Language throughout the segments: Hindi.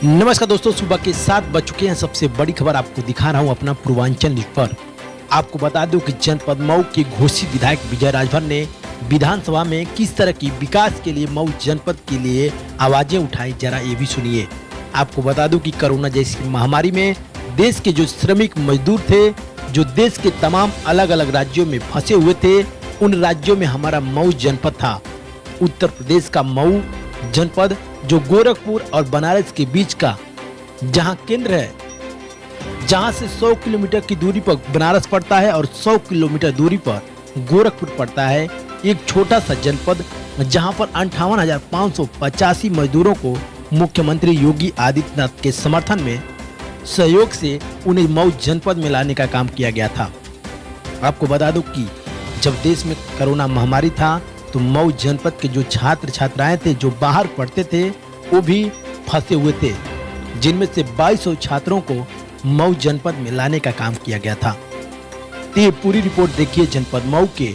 नमस्कार दोस्तों, सुबह के 7 बज चुके हैं। सबसे बड़ी खबर आपको दिखा रहा हूं अपना पूर्वांचल न्यूज पर। आपको बता दूं कि जनपद मऊ के घोषित विधायक विजय राजभर ने विधानसभा में किस तरह की विकास के लिए मऊ जनपद के लिए आवाजें उठाई, जरा ये भी सुनिए। आपको बता दूं कि कोरोना जैसी महामारी में देश के जो श्रमिक मजदूर थे, जो देश के तमाम अलग अलग राज्यों में फंसे हुए थे, उन राज्यों में हमारा मऊ जनपद था। उत्तर प्रदेश का मऊ जनपद जो गोरखपुर और बनारस के बीच का जहां केंद्र है, जहां से 100 किलोमीटर की दूरी पर बनारस पड़ता है और 100 किलोमीटर दूरी पर गोरखपुर पड़ता है। एक छोटा सा जनपद जहां पर 58,585 मजदूरों को मुख्यमंत्री योगी आदित्यनाथ के समर्थन में सहयोग से उन्हें मऊ जनपद में लाने का काम किया गया था। आपको बता दूं कि जब देश में कोरोना महामारी था तो मऊ जनपद के जो छात्र छात्राएं थे, जो बाहर पढ़ते थे, वो भी फंसे हुए थे, जिनमें से 2200 छात्रों को मऊ जनपद में लाने का काम किया गया था। तो ये पूरी रिपोर्ट देखिए जनपद मऊ के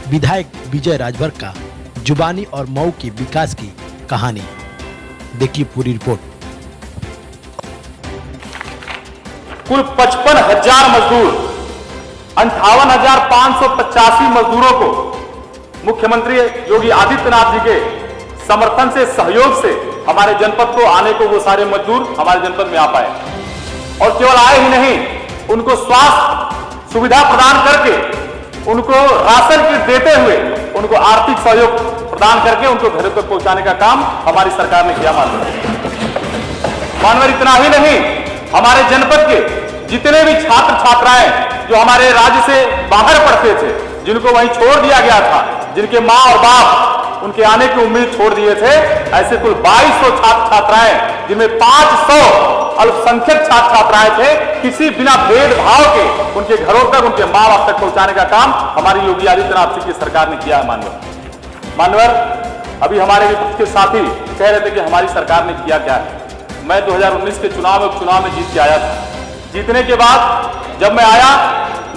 विधायक विजय राजभर का जुबानी और मऊ के विकास की कहानी। देखिए पूरी रिपोर्ट। कुल 55,000 मजदूर, 58,585 मजदूरों को मुख्यमंत्री योगी आदित्यनाथ जी के समर्थन से, सहयोग से हमारे जनपद को आने को वो सारे मजदूर हमारे जनपद में आ पाए। और केवल आए ही नहीं, उनको स्वास्थ्य सुविधा प्रदान करके, उनको राशन किट देते हुए, उनको आर्थिक सहयोग प्रदान करके उनको घर तक पहुंचाने का काम हमारी सरकार ने किया। मानवर इतना ही नहीं, हमारे जनपद के जितने भी छात्र छात्राएं जो हमारे राज्य से बाहर पढ़ते थे, जिनको वहीं छोड़ दिया गया था, जिनके माँ और बाप उनके आने की उम्मीद छोड़ दिए थे, ऐसे कुल 2200 छात्र छात्राएं, जिनमें 500 अल्पसंख्यक छात्र छात्राएं थे, किसी बिना भेदभाव के उनके घरों तक, उनके माँ बाप तक पहुंचाने का काम हमारी योगी आदित्यनाथ जी की सरकार ने किया है। मानवर अभी हमारे विपक्ष के साथी कह रहे थे कि हमारी सरकार ने किया क्या है। मैं 2019 के चुनाव में जीत के आया था। जीतने के बाद जब मैं आया,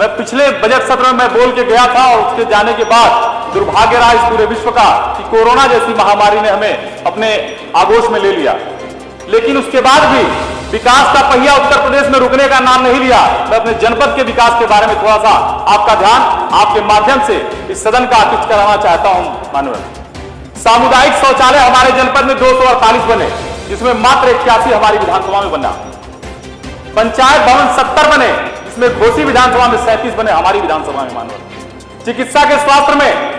मैं पिछले बजट सत्र में मैं बोल के गया था, और उसके जाने के बाद दुर्भाग्य रहा इस पूरे विश्व का कि कोरोना जैसी महामारी ने हमें अपने आगोश में ले लिया। लेकिन उसके बाद भी विकास का पहिया उत्तर प्रदेश में रुकने का नाम नहीं लिया। मैं अपने जनपद के विकास के बारे में थोड़ा सा आपका ध्यान आपके माध्यम से इस सदन का आकृष्ट कराना चाहता हूं। मानव सामुदायिक शौचालय हमारे जनपद में 248 बने, जिसमें मात्र 81 हमारी विधानसभा में बना। पंचायत भवन 70 बने, जिसमें घोसी विधानसभा में 37 बने हमारी विधानसभा में। मानव चिकित्सा के स्वास्थ्य में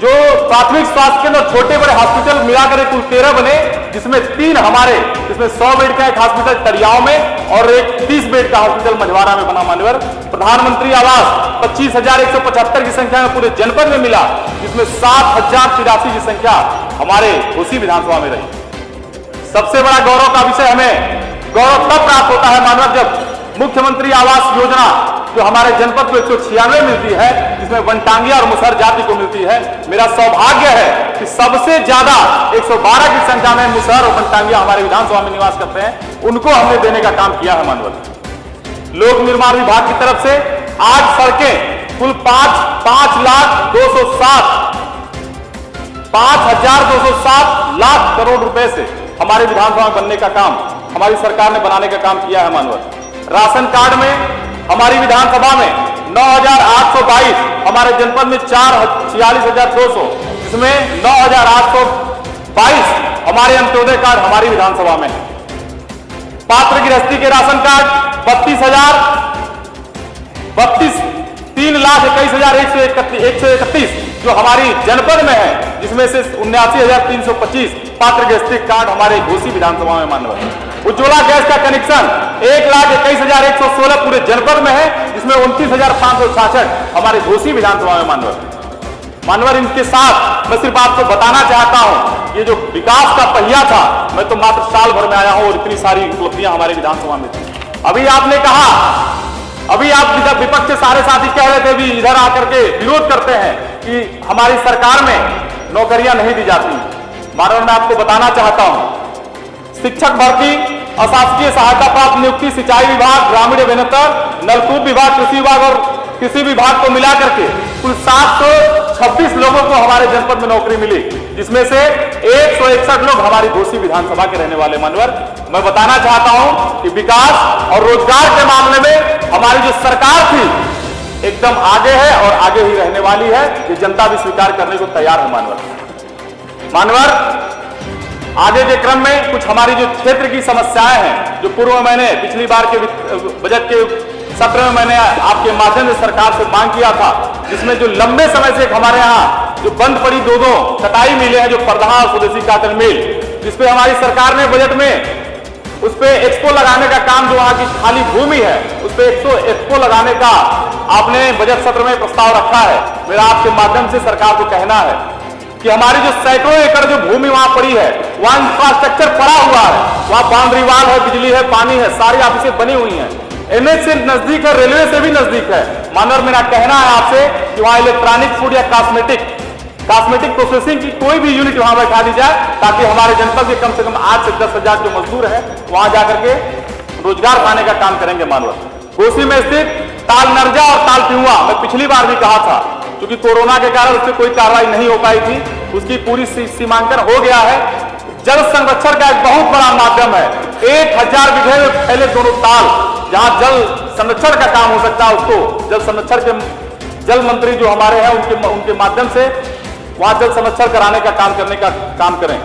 जो प्राथमिक स्वास्थ्य केंद्र और छोटे बड़े हॉस्पिटल मिलाकर कुल 13 बने, जिसमें 3 हमारे, जिसमें 100 बेड का एक हॉस्पिटल तरियाव में और एक 30 बेड का हॉस्पिटल मझवारा में बना। मान्यवर प्रधानमंत्री आवास 25,175 की संख्या में पूरे जनपद में मिला, जिसमें 7,083 की संख्या हमारे घोसी विधानसभा में रही। सबसे बड़ा गौरव का विषय हमें गौरव तब प्राप्त होता है मानव, जब मुख्यमंत्री आवास योजना जो हमारे जनपद को 196 मिलती है, जिसमें वनटांगिया और मुसहर जाति को मिलती है। मेरा सौभाग्य है कि सबसे ज्यादा 112 की संख्या में मुसहर और वनटांगिया हमारे विधानसभा में निवास करते हैं, उनको हमने देने का काम किया है। मानव लोक निर्माण विभाग की तरफ से आज सड़कें कुल 5,207 लाख करोड़ रुपए से हमारे विधानसभा में बनने का काम हमारी सरकार ने बनाने का काम किया है। मानव राशन कार्ड में हमारी विधानसभा में 9,822, हमारे जनपद में 46,200, जिसमें 9,822 हमारे अंत्योदय कार्ड हमारी विधानसभा में। पात्र गृहस्थी के राशन कार्ड 3,21,131 जो हमारी जनपद में है, जिसमें से 79,325 पात्र गृहस्थी कार्ड हमारे घोसी विधानसभा में। मानव उज्ज्वला गैस का कनेक्शन 1,21,116 पूरे जनपद में है, जिसमें 29,566 हमारे घोसी विधानसभा में। मानवर इनके साथ मैं सिर्फ आपको बताना चाहता हूं, ये जो विकास का पहिया था, मैं तो मात्र साल भर में आया हूं और इतनी सारी उपलब्धियां हमारे विधानसभा में थी। अभी आपने कहा, अभी आप जब विपक्ष के सारे साथी कह रहे थे भी इधर आकर के विरोध करते हैं कि हमारी सरकार में नौकरियां नहीं दी जाती। मानव मैं आपको बताना चाहता हूं, शिक्षक भर्ती, अशासकीय सहायता प्राप्त नियुक्ति, सिंचाई विभाग, ग्रामीण अभियंता, नलकूप विभाग, कृषि विभाग और कृषि विभाग को मिलाकर के कुल 26 लोगों को हमारे जनपद में नौकरी मिली, जिसमें से 161 लोग हमारी घोसी विधानसभा के रहने वाले। मानवर, मैं बताना चाहता हूं कि विकास और रोजगार के मामले में हमारी जो सरकार थी एकदम आगे है और आगे ही रहने वाली है। ये जनता भी स्वीकार करने को तैयार है। मानवर, आगे के क्रम में कुछ हमारी जो क्षेत्र की समस्याएं हैं, जो पूर्व मैंने पिछली बार के बजट के सत्र में मैंने आपके माध्यम से सरकार से मांग किया था, जिसमें जो लंबे समय से हमारे यहाँ जो बंद पड़ी दो कटाई मिलें हैं, जो परदहा और स्वदेशी काटन मिल, जिसपे हमारी सरकार ने बजट में उस पे एक्सपो लगाने का काम, जो वहां की खाली भूमि है उस पे एक्सपो लगाने का आपने बजट सत्र में प्रस्ताव रखा है। मेरा आपके माध्यम से सरकार को कहना है कि हमारी जो सैकड़ों एकड़ जो भूमि वहां पड़ी है, वहां इंफ्रास्ट्रक्चर पड़ा हुआ है, वहां बाउंड्री वाल है, बिजली है, पानी है, सारी ऑफिसें बनी हुई हैं, एनएच से नजदीक है, रेलवे से भी नजदीक है। मानवर, मेरा कहना है आपसे कि वहां इलेक्ट्रॉनिक फूड या कॉस्मेटिक प्रोसेसिंग की कोई भी यूनिट वहां बैठा दी जाए, ताकि हमारे जनपद के कम से कम 8 से 10 हजार जो मजदूर है वहां जाकर के रोजगार पाने का काम करेंगे। मानवर, घोसी में स्थित ताल नरजा और ताल पिहुआ, मैं पिछली बार भी कहा था, क्योंकि कोरोना के कारण उस पर कोई कार्रवाई नहीं हो पाई थी, उसकी पूरी सीमांकन हो गया है। जल संरक्षण का एक बहुत बड़ा माध्यम है। 1000 बीघे में फैले दोनों ताल, जहां जल संरक्षण का काम हो सकता है, उसको जल संरक्षण के जल मंत्री जो हमारे हैं उनके माध्यम से वहां जल संरक्षण कराने का काम करने का काम करें।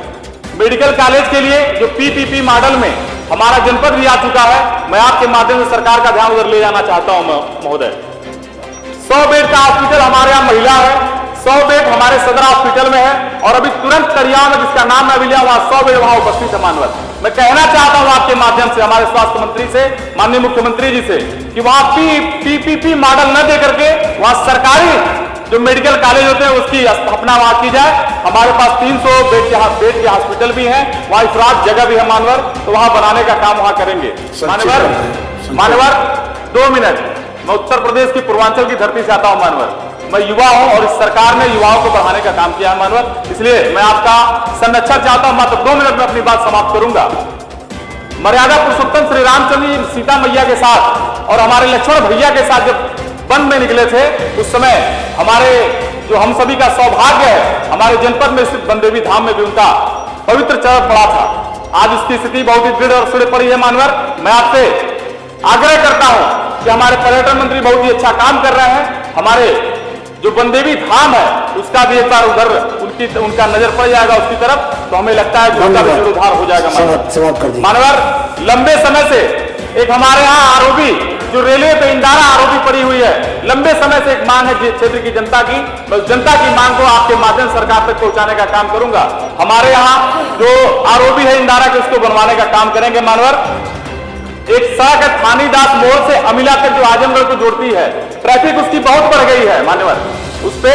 मेडिकल कॉलेज के लिए जो पीपीपी मॉडल में हमारा जनपद भी आ चुका है, मैं आपके माध्यम से सरकार का ध्यान उधर ले जाना चाहता हूं महोदय। 100 बेड का हॉस्पिटल हमारे यहाँ महिला है, 100 बेड हमारे सदर हॉस्पिटल में है, और अभी तुरंत करिया में, जिसका नाम मैं अभी लिया, वहां 100 बेड वहां उपस्थित है। मानवर, मैं कहना चाहता हूं आपके माध्यम से हमारे स्वास्थ्य मंत्री से, माननीय मुख्यमंत्री जी से, कि वहां पीपीपी मॉडल न दे करके वहां सरकारी जो मेडिकल कॉलेज होते हैं उसकी स्थापना वहां की जाए। हमारे पास 300 बेड के हॉस्पिटल भी हैं, वहां इफरात जगह भी है मानवर, तो वहां बनाने का काम वहां करेंगे। मानवर 2 मिनट, मैं उत्तर प्रदेश की पूर्वांचल की धरती से आता हूं। मानवर, मैं युवा हूं और इस सरकार ने युवाओं को बढ़ाने का काम किया है। मानवर, इसलिए मैं आपका संरक्षण चाहता हूं। मात्र 2 मिनट में अपनी बात समाप्त करूंगा। मर्यादा पुरुषोत्तम श्री रामचंद्र सीता मैया के साथ और हमारे लक्ष्मण भैया के साथ जब वन में निकले थे, उस समय हमारे जो हम सभी का सौभाग्य है, हमारे जनपद में स्थित बनदेवी धाम में भी उनका पवित्र चरण पड़ा था। आज उसकी स्थिति बहुत ही दृढ़ और सुदृढ़ पड़ी है। मानवर, मैं आपसे आग्रह करता हूं कि हमारे पर्यटन मंत्री बहुत ही अच्छा काम कर रहे हैं। हमारे जो बनदेवी धाम है उसका भी एक बार उधर उनका नजर पड़ जाएगा उसकी तरफ, तो हमें लगता है कि उसका भी जीर्णोद्धार हो जाएगा। मानवर, लंबे समय से एक हमारे यहाँ आरोपी जो रेलवे पे इंदारा आरोपी पड़ी हुई है, लंबे समय से एक मांग है क्षेत्र की जनता की। मैं जनता की मांग को आपके माध्यम सरकार तक पहुंचाने का काम करूंगा। हमारे यहाँ जो आरोपी है इंदारा के, उसको बनवाने का काम करेंगे। मानवर, एक सड़क है थानीदास मोड़ से अमिला तक जो आजमगढ़ को जोड़ती है, ट्रैफिक उसकी बहुत बढ़ गई है। मानवर, उस पे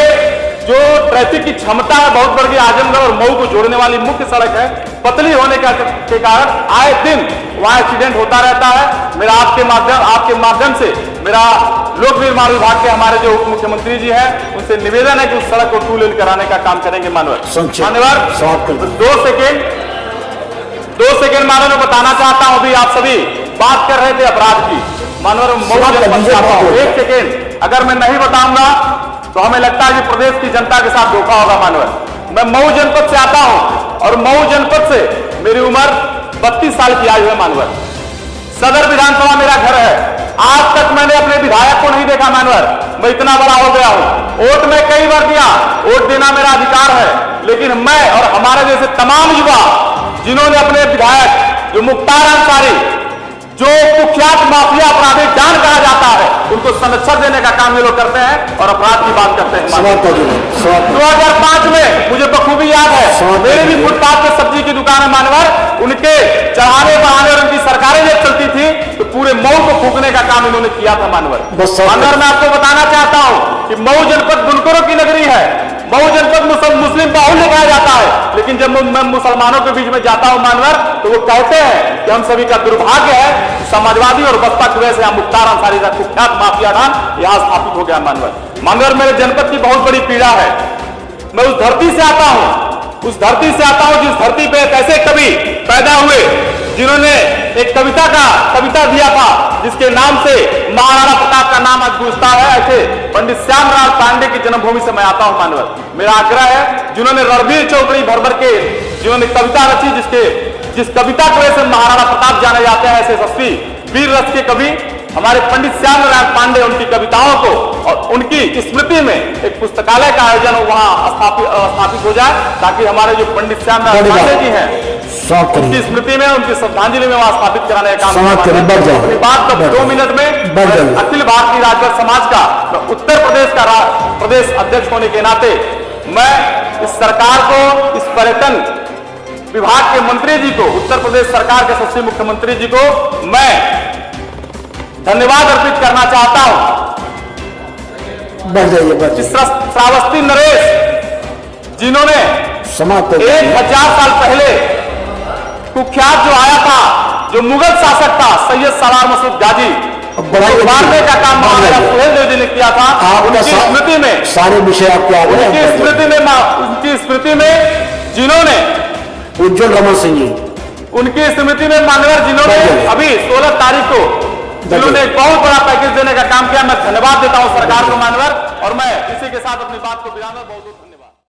जो ट्रैफिक की क्षमता है बहुत बढ़ गई। आजमगढ़ और मऊ को जोड़ने वाली मुख्य सड़क है, पतली होने के कारण आए दिन वहां एक्सीडेंट होता रहता है। मेरा आपके माध्यम से मेरा लोक निर्माण विभाग के हमारे जो उप मुख्यमंत्री जी हैं उनसे निवेदन है कि उस सड़क को 2 लेन कराने का काम करेंगे। मानवर, 2 सेकेंड मानव में बताना चाहता हूं। अभी आप सभी बात कर रहे थे अपराध की। मानवर, मऊ जनपद से आता हूं। 1 सेकेंड अगर मैं नहीं बताऊंगा तो हमें लगता है कि प्रदेश की जनता के साथ धोखा होगा। मानवर, मैं मऊ जनपद से आता हूं और मऊ जनपद से मेरी उम्र 32 साल की आयु है। मानवर, सदर विधानसभा मेरा घर है। आज तक मैंने अपने विधायक को नहीं देखा। मानवर, मैं इतना बड़ा हो गया हूं। वोट मैं कई बार दिया, वोट देना मेरा अधिकार है, लेकिन मैं और हमारे जैसे तमाम युवा जिन्होंने अपने विधायक जो मुख्तार अंसारी, जो कुख्यात माफिया अपराधी डॉन कहा जाता है, उनको संरक्षण देने का काम ये लोग करते हैं और अपराध की बात करते हैं। 2005 में मुझे बखूबी याद है, मेरे भी फुटपाथ पे सब्जी की दुकान है। मानवर, उनके चढ़ाने बढ़ाने और उनकी सरकारें जब चलती थी तो पूरे मऊ को फूकने का काम इन्होंने किया था। मानवर, मैं आपको बताना चाहता हूं कि मऊ जनपद बुनकरों की नगरी है। मऊ जनपद मुस्लिम बाहुल्य कहा जाता है, लेकिन जब मैं मुसलमानों के बीच में जाता हूं मानवर, तो वो कहते हैं कि हम सभी का दुर्भाग्य है कि समाजवादी और बसपा की वजह से यहाँ मुख्तार अंसारी का कुख्यात माफिया ढान यहाँ स्थापित हो गया। मानवर, मेरे जनपद की बहुत बड़ी पीड़ा है। मैं उस धरती से आता हूं उस धरती से आता हूं जिस धरती पे एक ऐसे कवि पैदा हुए जिन्होंने एक कविता दिया था जिसके नाम से महाराणा प्रताप का नाम आज गूंजता है। ऐसे पंडित श्यामलाल पांडे की जन्मभूमि से मैं आता हूं मानवर। मेरा आग्रह है जिन्होंने रणबीर चौकड़ी भर के जिन्होंने कविता रची जिस कविता की वजह से महाराणा प्रताप जाने जाते हैं, ऐसे यशस्वी वीर रस के कवि हमारे पंडित श्यामनारायण पांडे, उनकी कविताओं को और उनकी स्मृति में एक पुस्तकालय का आयोजन वहां स्थापित हो जाए ताकि हमारे जो पंडित श्यामनारायण पांडे जी हैं उनकी स्मृति में, उनकी श्रद्धांजलि में वहां स्थापित कराने का काम। अपनी बात तो 2 मिनट में अखिल भारतीय राजभर समाज का उत्तर प्रदेश का प्रदेश अध्यक्ष होने के नाते मैं इस सरकार को, इस पर्यटन विभाग के मंत्री जी को, उत्तर प्रदेश सरकार के यशस्वी मुख्यमंत्री जी को मैं धन्यवाद अर्पित करना चाहता हूं। श्रावस्ती नरेश जिन्होंने 1000 साल पहले कुख्यात जो आया था, जो मुगल शासक था सैयद सवार मसूद गाजी, मारने का काम महाराजा सुहेल देव जी ने किया था। उनकी स्मृति में सारे विषय आपके आ गए। उनकी स्मृति में जिन्होंने उज्जवल रमन सिंह जी, उनकी स्मृति में मानवर जिन्होंने अभी 16 तारीख को जिन्होंने एक बहुत बड़ा पैकेज देने का काम किया, मैं धन्यवाद देता हूं सरकार को मानवर। और मैं इसी के साथ अपनी बात को विराम, बहुत बहुत